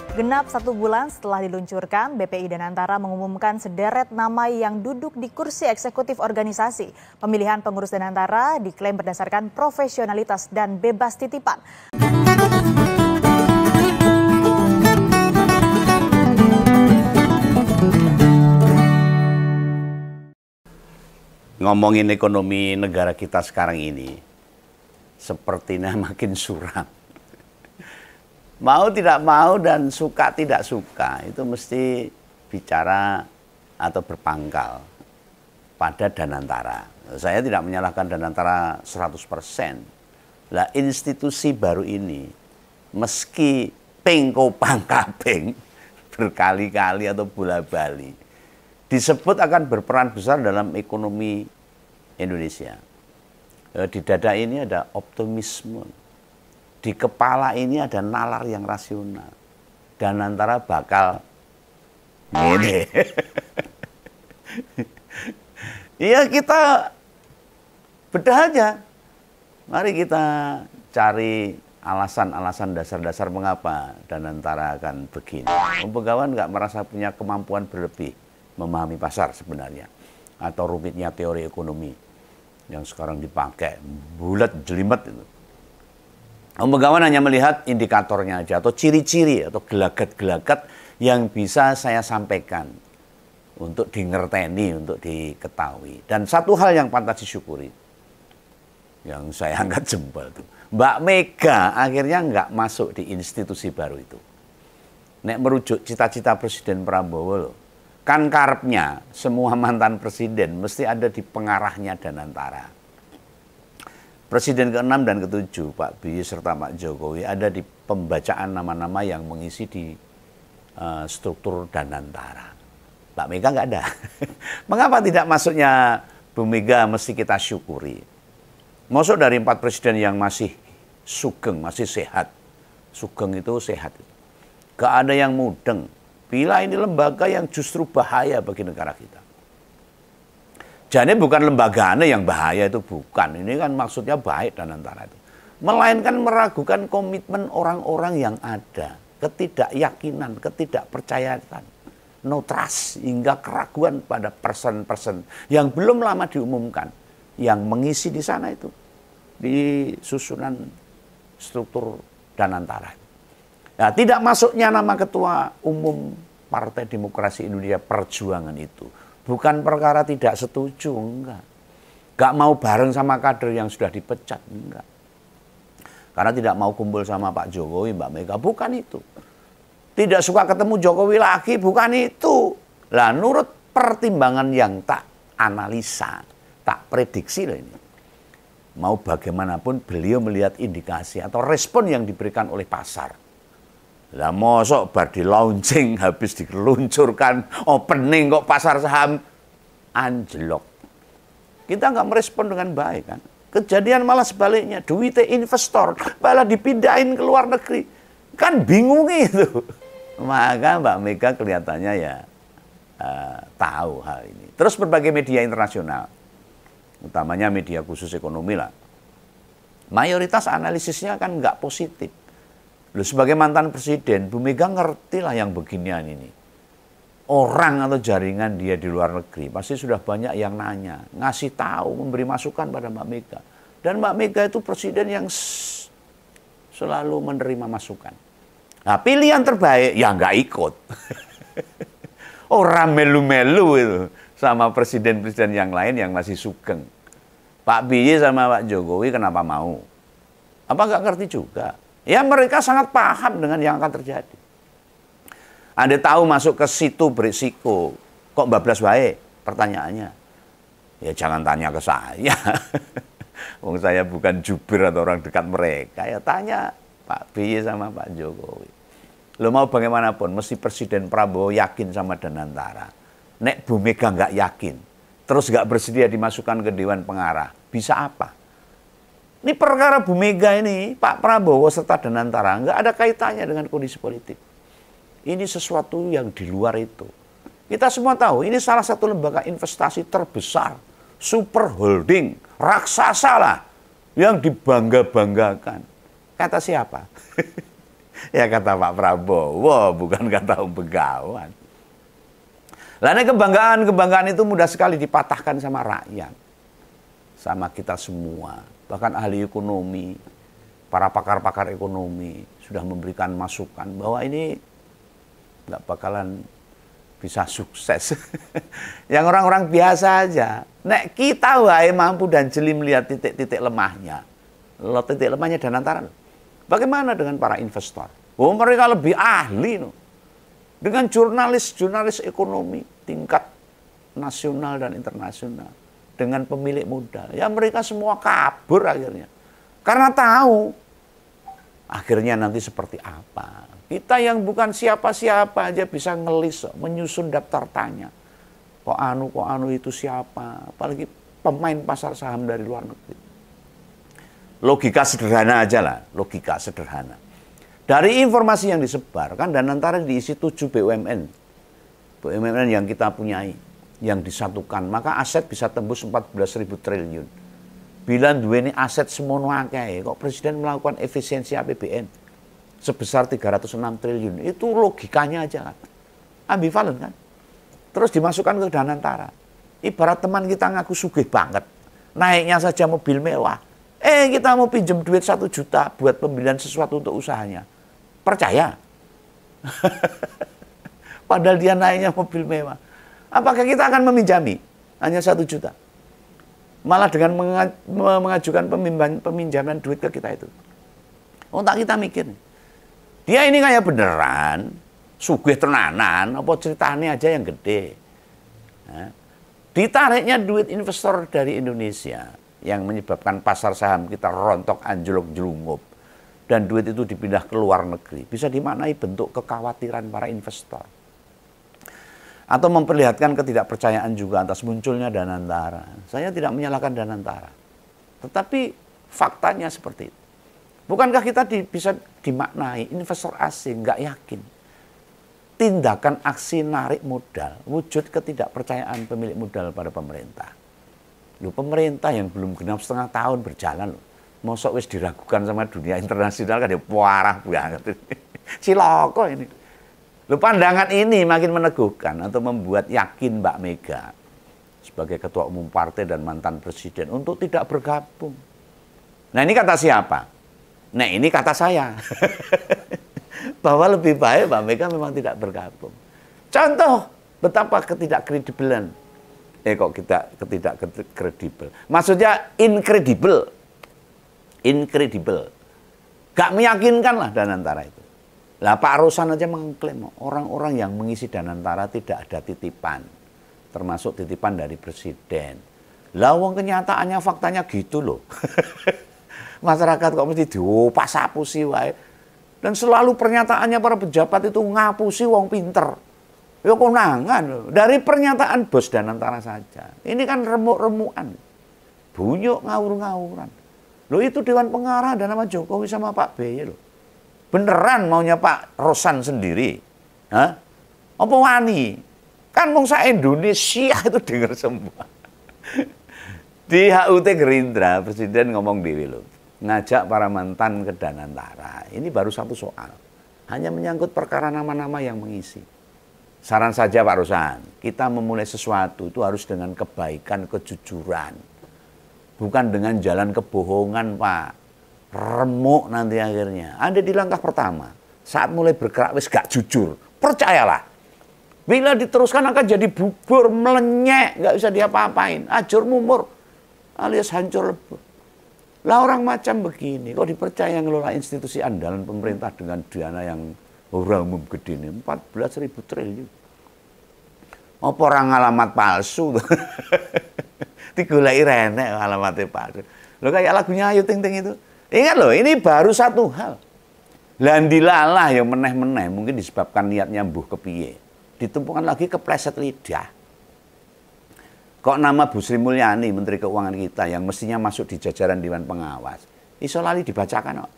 Genap 1 bulan setelah diluncurkan, BPI Danantara mengumumkan sederet nama yang duduk di kursi eksekutif organisasi. Pemilihan pengurus Danantara diklaim berdasarkan profesionalitas dan bebas titipan. Ngomongin ekonomi negara kita sekarang ini, sepertinya makin suram. Mau tidak mau dan suka tidak suka itu mesti bicara atau berpangkal pada Danantara. Saya tidak menyalahkan Danantara 100%. Lah institusi baru ini meski pengko pangkaping berkali-kali atau bola-bali disebut akan berperan besar dalam ekonomi Indonesia. Di dada ini ada optimisme. Di kepala ini ada nalar yang rasional. Danantara bakal gini. Iya, kita bedah aja. Mari kita cari alasan-alasan dasar-dasar mengapa Danantara akan begini. Pegawai nggak merasa punya kemampuan berlebih memahami pasar sebenarnya. Atau rumitnya teori ekonomi yang sekarang dipakai bulat jelimet itu. Pegawai hanya melihat indikatornya aja atau ciri-ciri atau gelagat-gelagat yang bisa saya sampaikan untuk dingerteni, untuk diketahui. Dan satu hal yang pantas disyukuri, yang saya angkat jempol itu, Mbak Mega akhirnya nggak masuk di institusi baru itu. Nek merujuk cita-cita Presiden Prabowo loh, kan karepnya semua mantan presiden mesti ada di pengarahnya Danantara. Presiden ke-6 dan ke-7, Pak BY serta Pak Jokowi ada di pembacaan nama-nama yang mengisi di struktur Danantara. Pak Mega nggak ada. Mengapa tidak masuknya Bu Mega mesti kita syukuri. Masuk dari 4 presiden yang masih sugeng, masih sehat. Sugeng itu sehat. Gak ada yang mudeng. Bila ini lembaga yang justru bahaya bagi negara kita. Jadi bukan lembaganya yang bahaya, itu bukan. Ini kan maksudnya baik Danantara itu. Melainkan meragukan komitmen orang-orang yang ada. Ketidakyakinan, ketidakpercayaan. No trust, hingga keraguan pada person-person yang belum lama diumumkan. Yang mengisi di sana itu. Di susunan struktur Danantara. Nah, tidak masuknya nama Ketua Umum Partai Demokrasi Indonesia Perjuangan itu bukan perkara tidak setuju, enggak. Enggak mau bareng sama kader yang sudah dipecat, enggak. Karena tidak mau kumpul sama Pak Jokowi, Mbak Mega, bukan itu. Tidak suka ketemu Jokowi lagi, bukan itu. Lah, nurut pertimbangan yang tak analisa, tak prediksi loh ini. Mau bagaimanapun beliau melihat indikasi atau respon yang diberikan oleh pasar. Lah mosok bar di launching habis diluncurkan opening kok pasar saham anjlok. Kita nggak merespon dengan baik kan. Kejadian malah sebaliknya, duitnya investor malah dipindahin ke luar negeri. Kan bingung itu. Maka Mbak Mega kelihatannya ya tahu hal ini. Terus berbagai media internasional, utamanya media khusus ekonomi lah, mayoritas analisisnya kan nggak positif. Loh, sebagai mantan presiden, Bu Mega ngerti lah yang beginian ini. Orang atau jaringan dia di luar negeri pasti sudah banyak yang nanya, ngasih tahu, memberi masukan pada Mbak Mega. Dan Mbak Mega itu presiden yang selalu menerima masukan. Nah, pilihan terbaik ya nggak ikut. Orang melu-melu itu sama presiden-presiden yang lain yang masih sugeng. Pak BY sama Pak Jokowi kenapa mau? Apa nggak ngerti juga? Ya mereka sangat paham dengan yang akan terjadi. Anda tahu masuk ke situ berisiko. Kok bablas wae? Pertanyaannya. Ya jangan tanya ke saya. Wong saya bukan jubir atau orang dekat mereka. Ya tanya Pak BY sama Pak Jokowi. Lo mau bagaimanapun, mesti Presiden Prabowo yakin sama Danantara. Nek Bu Mega nggak yakin, terus nggak bersedia dimasukkan ke Dewan Pengarah, bisa apa? Ini perkara Bu Mega ini, Pak Prabowo serta Danantara nggak ada kaitannya dengan kondisi politik. Ini sesuatu yang di luar itu. Kita semua tahu ini salah satu lembaga investasi terbesar, super holding, raksasa lah, yang dibangga-banggakan. Kata siapa? Ya kata Pak Prabowo, bukan kata Om Begawan. Lainnya kebanggaan itu mudah sekali dipatahkan sama rakyat. Sama kita semua. Bahkan ahli ekonomi, para pakar-pakar ekonomi sudah memberikan masukan bahwa ini nggak bakalan bisa sukses. Yang orang-orang biasa aja. Nek kita wae mampu dan jeli melihat titik-titik lemahnya. Lo titik lemahnya Danantara. Bagaimana dengan para investor? Oh, mereka lebih ahli. No. Dengan jurnalis ekonomi tingkat nasional dan internasional. Dengan pemilik modal. Ya mereka semua kabur akhirnya. Karena tahu akhirnya nanti seperti apa. Kita yang bukan siapa-siapa aja bisa ngelis, menyusun daftar tanya. Kok anu itu siapa? Apalagi pemain pasar saham dari luar negeri. Logika sederhana aja lah, logika sederhana. Dari informasi yang disebar, kan Danantara diisi 7 BUMN. BUMN yang kita punyai, yang disatukan. Maka aset bisa tembus 14.000 triliun. Bila duweni aset semono akeh, kok Presiden melakukan efisiensi APBN sebesar 306 triliun. Itu logikanya aja kan. Ambivalen kan. Terus dimasukkan ke Danantara. Ibarat teman kita ngaku sugih banget. Naiknya saja mobil mewah. Kita mau pinjam duit 1 juta buat pembelian sesuatu untuk usahanya. Percaya? Padahal dia naiknya mobil mewah. Apakah kita akan meminjami? Hanya 1 juta. Malah dengan mengajukan peminjaman duit ke kita itu. Otak kita mikir. Dia ini kayak beneran, sugih tenanan, apa ceritanya aja yang gede. Nah, ditariknya duit investor dari Indonesia yang menyebabkan pasar saham kita rontok anjlok jelungup. Dan duit itu dipindah ke luar negeri. Bisa dimaknai bentuk kekhawatiran para investor. Atau memperlihatkan ketidakpercayaan juga atas munculnya Danantara. Saya tidak menyalahkan Danantara. Tetapi faktanya seperti itu. Bukankah kita bisa dimaknai investor asing nggak yakin? Tindakan aksi narik modal, wujud ketidakpercayaan pemilik modal pada pemerintah. Loh, pemerintah yang belum genap setengah tahun berjalan, mosok wis diragukan sama dunia internasional kan ya parah banget. Ciloko ini. Loh, pandangan ini makin meneguhkan atau membuat yakin Mbak Mega sebagai ketua umum partai dan mantan presiden untuk tidak bergabung. Nah, ini kata siapa? Nah, ini kata saya. Bahwa lebih baik Mbak Mega memang tidak bergabung. Contoh betapa ketidakkredibelan. Kok kita ketidakkredibel. Maksudnya incredible. Incredible. Gak meyakinkan lah Danantara itu. Lah Pak Rosan aja mengklaim orang-orang yang mengisi Danantara tidak ada titipan. Termasuk titipan dari presiden. Lah wong kenyataannya faktanya gitu loh. Masyarakat kok mesti diopas apusi wae. Dan selalu pernyataannya para pejabat itu ngapusi wong pinter. Ya konangan loh. Dari pernyataan bos Danantara saja. Ini kan remuk-remukan. Bunyuk ngawur-ngawuran. Loh itu Dewan Pengarah ada nama Jokowi sama Pak BY loh. Beneran maunya Pak Rosan sendiri? Hah? Apa wani? Kan mongsa Indonesia itu dengar semua. Di HUT Gerindra, Presiden ngomong dewi loh. Ngajak para mantan ke Danantara. Ini baru satu soal. Hanya menyangkut perkara nama-nama yang mengisi. Saran saja Pak Rosan, kita memulai sesuatu itu harus dengan kebaikan, kejujuran. Bukan dengan jalan kebohongan, Pak. Remuk nanti akhirnya. Anda di langkah pertama, saat mulai bergerak wis gak jujur. Percayalah. Bila diteruskan akan jadi bubur, melenyek, gak bisa diapa-apain. Ajur mumur, alias hancur lebur. Lah orang macam begini, kok dipercaya ngelola institusi andalan pemerintah dengan dana yang orang umum gede ini, 14.000 triliun. Apa orang alamat palsu? Digoleki renek alamatnya palsu. Loh kayak lagunya Ayu Ting Ting itu. Ingat loh, ini baru satu hal. Landilalah yang meneh-meneh mungkin disebabkan niatnya mbuh kepiye. Ditumpukan lagi kepleset lidah. Kok nama Bu Sri Mulyani, Menteri Keuangan kita yang mestinya masuk di jajaran Dewan Pengawas, iso lali dibacakan kok.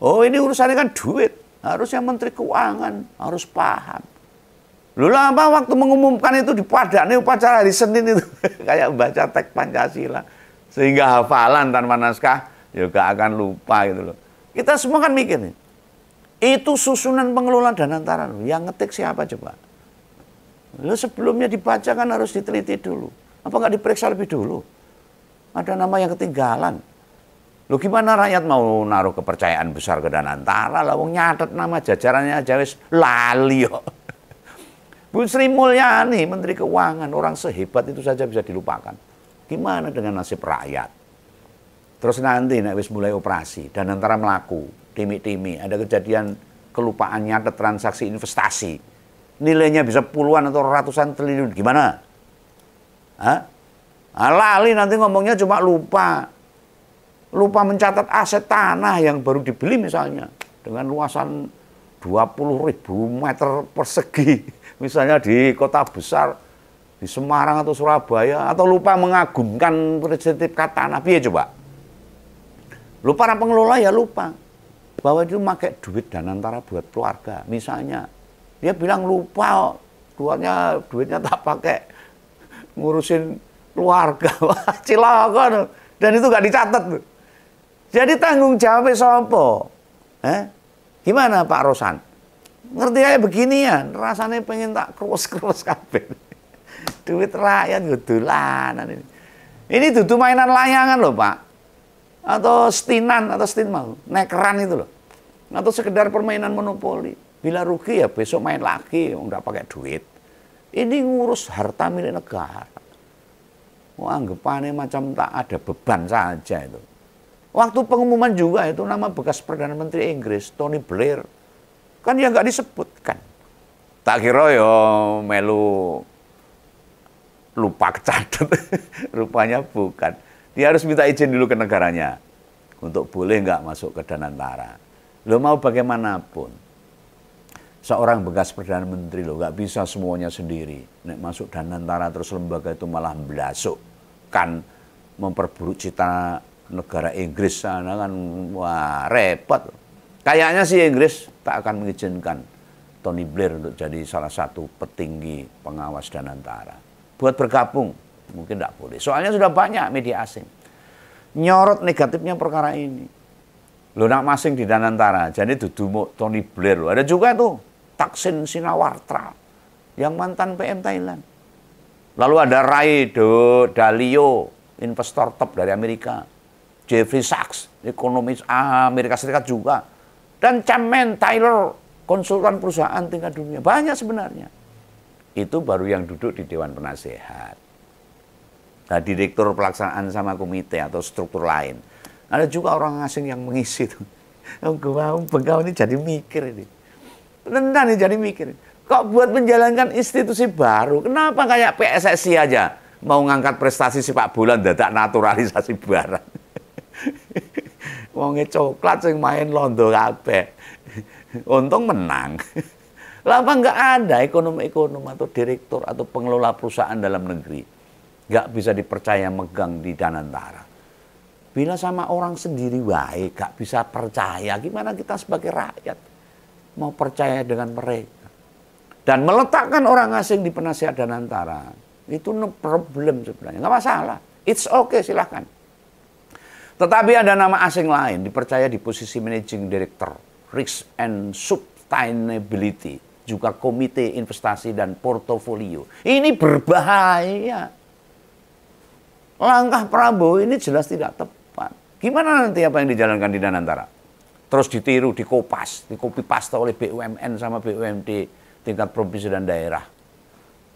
Oh ini urusannya kan duit. Harusnya Menteri Keuangan harus paham. Loh apa waktu mengumumkan itu di Padang upacara hari Senin itu kayak baca teks Pancasila sehingga hafalan tanpa naskah juga akan lupa gitu loh. Kita semua kan mikir nih. Itu susunan pengelola Danantara. Yang ngetik siapa coba? Lo sebelumnya dibaca kan harus diteliti dulu. Apa nggak diperiksa lebih dulu? Ada nama yang ketinggalan. Lo gimana rakyat mau naruh kepercayaan besar ke Danantara? Lah wong nyatet nama jajarannya aja wis lali kok. Bu Sri Mulyani, Menteri Keuangan, orang sehebat itu saja bisa dilupakan. Gimana dengan nasib rakyat? Terus nanti nek wis mulai operasi, Danantara melaku, timi-timi, ada kejadian kelupaan nyatet transaksi investasi. Nilainya bisa puluhan atau ratusan triliun. Gimana? Hah? Lali nanti ngomongnya cuma lupa. Lupa mencatat aset tanah yang baru dibeli misalnya. Dengan luasan 20.000 meter persegi. Misalnya di kota besar, di Semarang atau Surabaya. Atau lupa mengagumkan sertifikat tanah. Piye coba? Lupa para pengelola ya lupa. Bahwa itu pakai duit Danantara buat keluarga. Misalnya. Dia bilang lupa, duitnya tak pakai ngurusin keluarga. Wah, cilaka. Dan itu gak dicatat. Jadi tanggung jawabnya sopo? Gimana Pak Rosan? Ngerti aja beginian, rasanya pengen tak krus-krus kabeh. Duit rakyat dolanan ini. Ini dudu mainan layangan loh Pak. Atau stinan, atau stin mau. Nekeran itu loh. Atau sekedar permainan monopoli. Bila rugi ya besok main lagi, nggak pakai duit. Ini ngurus harta milik negara. Anggapannya macam tak ada beban saja itu. Waktu pengumuman juga itu nama bekas Perdana Menteri Inggris, Tony Blair. Kan ya nggak disebutkan. Tak kira ya melu lupa kecatat. Rupanya bukan. Dia harus minta izin dulu ke negaranya. Untuk boleh nggak masuk ke Danantara. Lo mau bagaimanapun. Seorang bekas Perdana Menteri loh, nggak bisa semuanya sendiri. Nek masuk Danantara terus lembaga itu malah belasuk. Kan memperburuk cita negara Inggris sana kan, wah repot. Kayaknya sih Inggris tak akan mengizinkan Tony Blair untuk jadi salah satu petinggi pengawas Danantara. Buat bergabung, mungkin tidak boleh. Soalnya sudah banyak media asing nyorot negatifnya perkara ini. Lo nak masing di Danantara, jadi dudu Tony Blair loh. Ada juga tuh Thaksin Shinawatra yang mantan PM Thailand. Lalu ada Ray Dalio, investor top dari Amerika. Jeffrey Sachs, ekonomis Amerika Serikat juga. Dan Chairman Taylor, konsultan perusahaan tingkat dunia. Banyak sebenarnya. Itu baru yang duduk di Dewan Penasehat. Nah, direktur pelaksanaan sama komite atau struktur lain. Ada juga orang asing yang mengisi itu. Bengkau ini jadi mikir ini. Rendah nih jadi mikir. Kok buat menjalankan institusi baru? Kenapa kayak PSSI aja mau ngangkat prestasi sepak bola dadak naturalisasi barang? Wonge coklat sing main londo kabeh. Untung menang. Lah apa nggak ada ekonom-ekonom atau direktur atau pengelola perusahaan dalam negeri nggak bisa dipercaya megang di Danantara. Bila sama orang sendiri baik, gak bisa percaya, gimana kita sebagai rakyat mau percaya dengan mereka? Dan meletakkan orang asing di penasihat Danantara, itu no problem sebenarnya, nggak masalah. It's okay, silahkan. Tetapi ada nama asing lain dipercaya di posisi Managing Director, Risk and Sustainability, juga Komite Investasi dan Portofolio. Ini berbahaya. Langkah Prabowo ini jelas tidak tepat. Gimana nanti apa yang dijalankan di Danantara? Terus ditiru, dikopas, dikopi paste oleh BUMN sama BUMD tingkat provinsi dan daerah.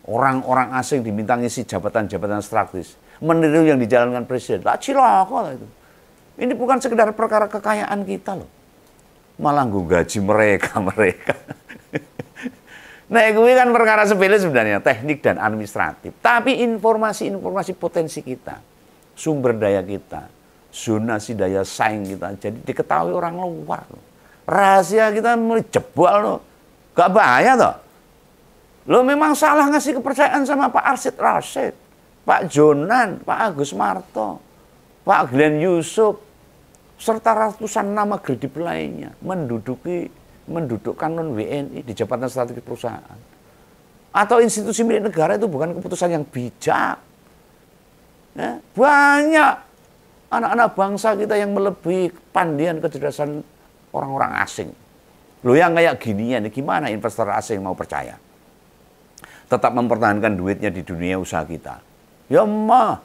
Orang-orang asing diminta ngisi jabatan-jabatan strategis. Meniru yang dijalankan presiden. Lah cilaka itu. Ini bukan sekedar perkara kekayaan kita loh. Malah gaji mereka. Nah, itu kan perkara sepele sebenarnya, teknik dan administratif. Tapi informasi-informasi potensi kita, sumber daya kita, zonasi daya saing kita, jadi diketahui orang luar loh. Rahasia kita mulai jebol loh. Gak bahaya toh? Lo memang salah ngasih kepercayaan sama Pak Arsyad Rashid, Pak Jonan, Pak Agus Marto, Pak Glenn Yusuf, serta ratusan nama kredibel lainnya mendudukkan non-WNI di jabatan strategis perusahaan. Atau institusi milik negara itu bukan keputusan yang bijak. Ya, banyak anak-anak bangsa kita yang melebihi kepandian kecerdasan orang-orang asing. Loh yang kayak ginian, gimana investor asing mau percaya? Tetap mempertahankan duitnya di dunia usaha kita. Ya mah,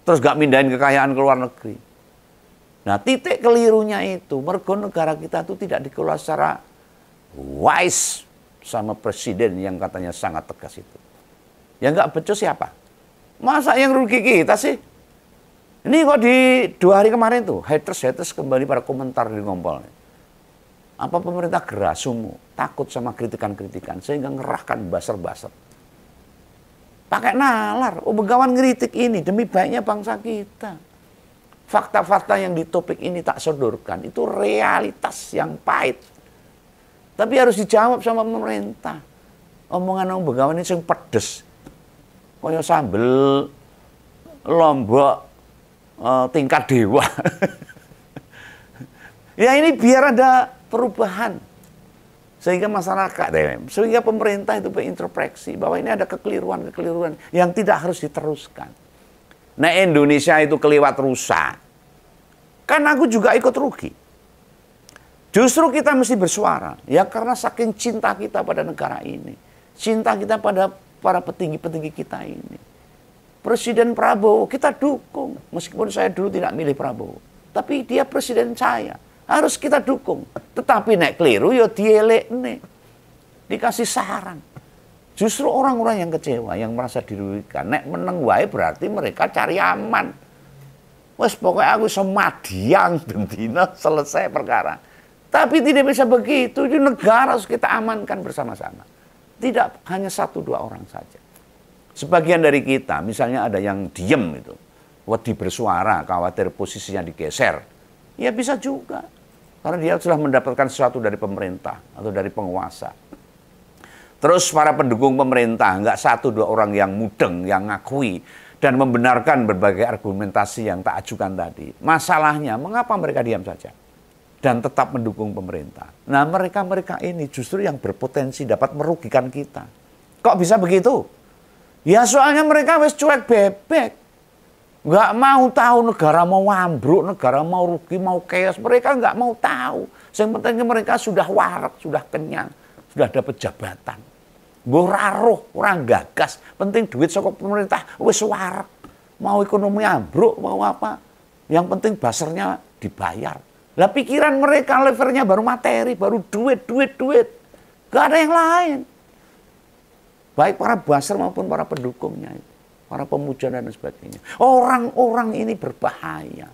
terus gak mindahin kekayaan ke luar negeri. Nah titik kelirunya itu, mergo negara kita itu tidak dikelola secara wise sama presiden yang katanya sangat tegas itu. Yang nggak becus siapa? Masa yang rugi kita sih? Ini kok di 2 hari kemarin tuh, haters kembali pada komentar di Ngompol. Apa pemerintah gerasumu, takut sama kritikan-kritikan, sehingga ngerahkan baser-baser. Pakai nalar, begawan ngeritik ini demi baiknya bangsa kita. Fakta-fakta yang di topik ini tak sodorkan, itu realitas yang pahit. Tapi harus dijawab sama pemerintah. Omongan begawan ini yang pedes. Kaya sambel lombok tingkat dewa. Ya ini biar ada perubahan. Sehingga masyarakat, sehingga pemerintah itu berintrospeksi bahwa ini ada kekeliruan-kekeliruan yang tidak harus diteruskan. Nah Indonesia itu keliwat rusak. Kan aku juga ikut rugi. Justru kita mesti bersuara. Ya karena saking cinta kita pada negara ini. Cinta kita pada para petinggi-petinggi kita ini. Presiden Prabowo kita dukung. Meskipun saya dulu tidak milih Prabowo. Tapi dia presiden saya. Harus kita dukung. Tetapi nek keliru ya dielekne. Dikasih saran. Justru orang-orang yang kecewa, yang merasa dirugikan. Nek meneng wae berarti mereka cari aman. Wes pokoknya aku semadiang bendina selesai perkara. Tapi tidak bisa begitu. Itu negara harus kita amankan bersama-sama. Tidak hanya 1-2 orang saja. Sebagian dari kita, misalnya ada yang diem itu. Wedi bersuara, khawatir posisinya digeser. Ya bisa juga. Karena dia sudah mendapatkan sesuatu dari pemerintah atau dari penguasa. Terus para pendukung pemerintah, nggak 1-2 orang yang mudeng, yang ngakui dan membenarkan berbagai argumentasi yang tak ajukan tadi. Masalahnya, mengapa mereka diam saja dan tetap mendukung pemerintah? Nah, mereka-mereka ini justru yang berpotensi dapat merugikan kita. Kok bisa begitu? Ya soalnya mereka wis cuek bebek. Nggak mau tahu negara mau ambruk, negara mau rugi, mau chaos. Mereka nggak mau tahu. Yang penting mereka sudah warak, sudah kenyang, sudah dapat jabatan. Goraroh, orang gagas. Penting duit sokok pemerintah, wis warak. Mau ekonomi ambruk, mau apa. Yang penting basernya dibayar. Lah pikiran mereka levelnya baru materi, baru duit. Nggak ada yang lain. Baik para baser maupun para pendukungnya itu. Para pemuja dan sebagainya. Orang-orang ini berbahaya.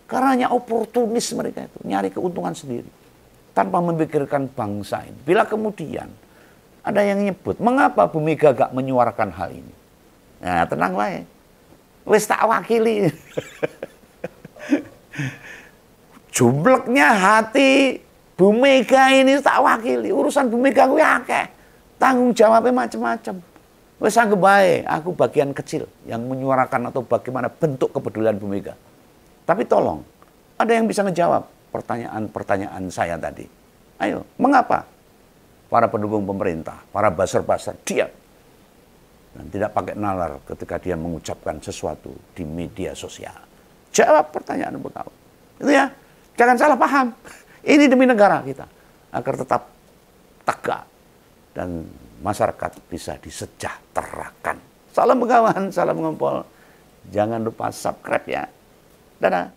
Karena oportunis mereka itu. Nyari keuntungan sendiri. Tanpa memikirkan bangsa ini. Bila kemudian ada yang nyebut, mengapa Bu Mega gak menyuarakan hal ini? Nah tenang wae. Wis tak wakili. Jumleknya hati Bu Mega ini tak wakili. Urusan Bu Mega gue akeh. Tanggung jawabnya macam-macam. Wes anggap baik, aku bagian kecil yang menyuarakan atau bagaimana bentuk kepedulian Bu Mega. Tapi tolong, ada yang bisa ngejawab pertanyaan-pertanyaan saya tadi. Ayo, mengapa para pendukung pemerintah, para baser-baser diam dan tidak pakai nalar ketika dia mengucapkan sesuatu di media sosial? Jawab pertanyaan kamu. Itu ya, jangan salah paham. Ini demi negara kita agar tetap tegak dan masyarakat bisa disejahterakan. Salam begawan, salam ngompol. Jangan lupa subscribe ya. Dadah.